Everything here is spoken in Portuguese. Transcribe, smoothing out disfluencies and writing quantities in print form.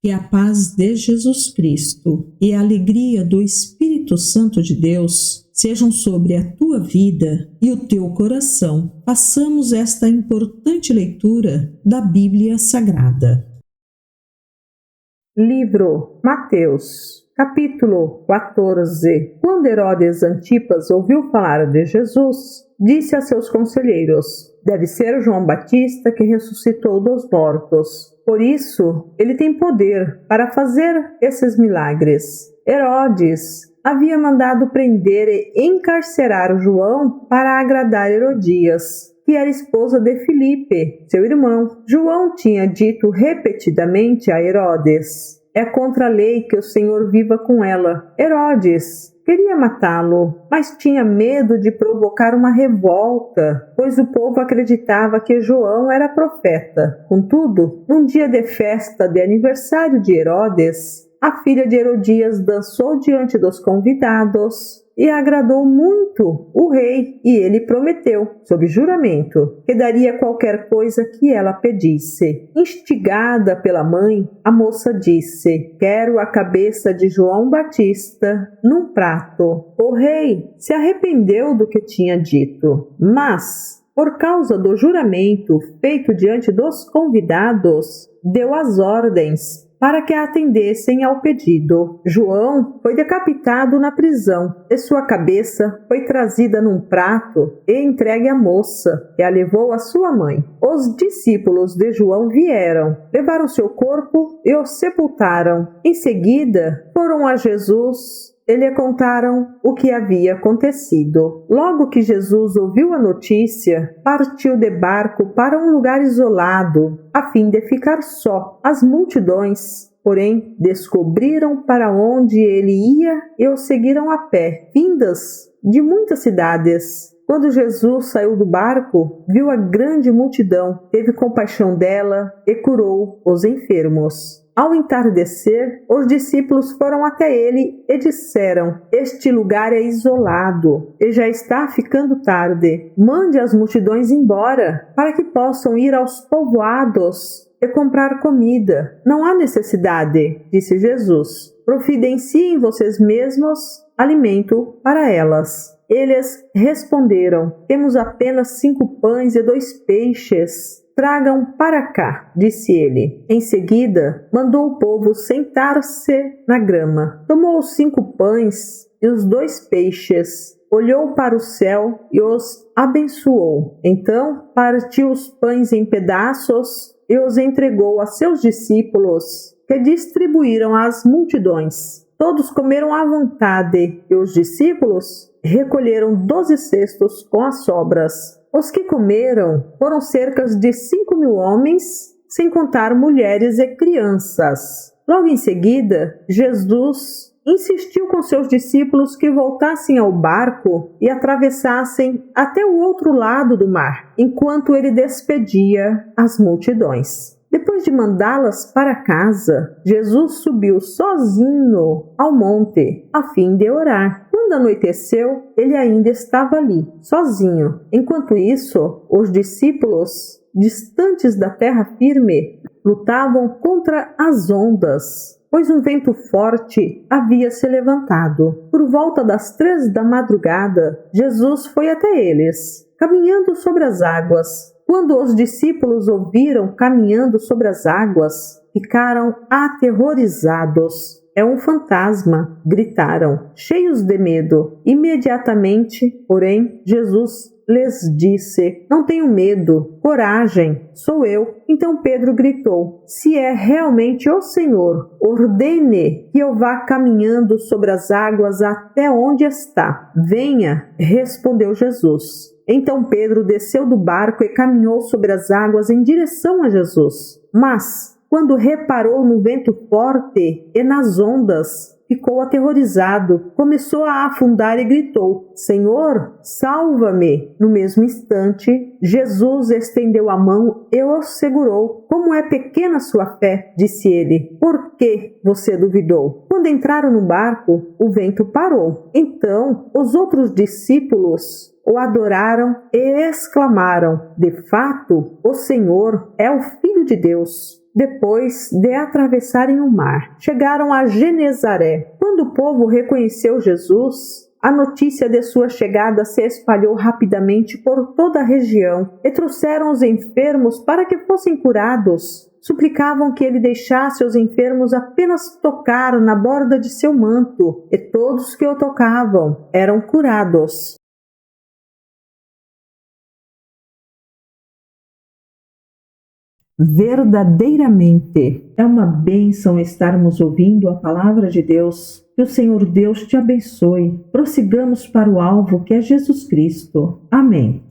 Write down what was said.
Que a paz de Jesus Cristo e a alegria do Espírito Santo de Deus sejam sobre a tua vida e o teu coração. Façamos esta importante leitura da Bíblia Sagrada. Livro Mateus, capítulo 14. Quando Herodes Antipas ouviu falar de Jesus, disse a seus conselheiros: deve ser João Batista que ressuscitou dos mortos. Por isso, ele tem poder para fazer esses milagres. Herodes havia mandado prender e encarcerar João para agradar Herodias, que era esposa de Filipe, seu irmão. João tinha dito repetidamente a Herodes: é contra a lei que o Senhor viva com ela. Herodes queria matá-lo, mas tinha medo de provocar uma revolta, pois o povo acreditava que João era profeta. Contudo, num dia de festa de aniversário de Herodes, a filha de Herodias dançou diante dos convidados e agradou muito o rei, e ele prometeu, sob juramento, que daria qualquer coisa que ela pedisse. Instigada pela mãe, a moça disse: quero a cabeça de João Batista num prato. O rei se arrependeu do que tinha dito, mas, por causa do juramento feito diante dos convidados, deu as ordens para que atendessem ao pedido. João foi decapitado na prisão e sua cabeça foi trazida num prato e entregue à moça, que a levou à sua mãe. Os discípulos de João vieram, levaram seu corpo e o sepultaram. Em seguida, foram a Jesus e lhe contaram o que havia acontecido. Logo que Jesus ouviu a notícia, partiu de barco para um lugar isolado, a fim de ficar só. As multidões, porém, descobriram para onde ele ia e o seguiram a pé, vindas de muitas cidades. Quando Jesus saiu do barco, viu a grande multidão, teve compaixão dela e curou os enfermos. Ao entardecer, os discípulos foram até ele e disseram: este lugar é isolado e já está ficando tarde. Mande as multidões embora, para que possam ir aos povoados e comprar comida. Não há necessidade, disse Jesus. Providenciem vocês mesmos alimento para elas. Eles responderam: temos apenas 5 pães e 2 peixes. Tragam para cá, disse ele. Em seguida, mandou o povo sentar-se na grama. Tomou os 5 pães e os 2 peixes, olhou para o céu e os abençoou. Então, partiu os pães em pedaços e os entregou a seus discípulos, que distribuíram às multidões. Todos comeram à vontade, e os discípulos recolheram 12 cestos com as sobras. Os que comeram foram cerca de 5.000 homens, sem contar mulheres e crianças. Logo em seguida, Jesus insistiu com seus discípulos que voltassem ao barco e atravessassem até o outro lado do mar, enquanto ele despedia as multidões. Depois de mandá-las para casa, Jesus subiu sozinho ao monte, a fim de orar. Quando anoiteceu, ele ainda estava ali, sozinho. Enquanto isso, os discípulos, distantes da terra firme, lutavam contra as ondas, pois um vento forte havia se levantado. Por volta das 3 da madrugada, Jesus foi até eles, caminhando sobre as águas. Quando os discípulos o viram caminhando sobre as águas, ficaram aterrorizados. É um fantasma, gritaram, cheios de medo. Imediatamente, porém, Jesus lhes disse: não tenham medo, coragem, sou eu. Então Pedro gritou: se é realmente o Senhor, ordene que eu vá caminhando sobre as águas até onde está. Venha, respondeu Jesus. Então Pedro desceu do barco e caminhou sobre as águas em direção a Jesus. Mas, quando reparou no vento forte e nas ondas, ficou aterrorizado, começou a afundar e gritou: Senhor, salva-me! No mesmo instante, Jesus estendeu a mão e o segurou. Como é pequena sua fé, disse ele. Por que você duvidou? Quando entraram no barco, o vento parou. Então, os outros discípulos o adoraram e exclamaram: de fato, o Senhor é o Filho de Deus. depois de atravessarem o mar, chegaram a Genezaré. Quando o povo reconheceu Jesus, a notícia de sua chegada se espalhou rapidamente por toda a região e trouxeram os enfermos para que fossem curados. Suplicavam que ele deixasse os enfermos apenas tocar na borda de seu manto, e todos que o tocavam eram curados. Verdadeiramente é uma bênção estarmos ouvindo a palavra de Deus. Que o Senhor Deus te abençoe. Prossigamos para o alvo que é Jesus Cristo. Amém.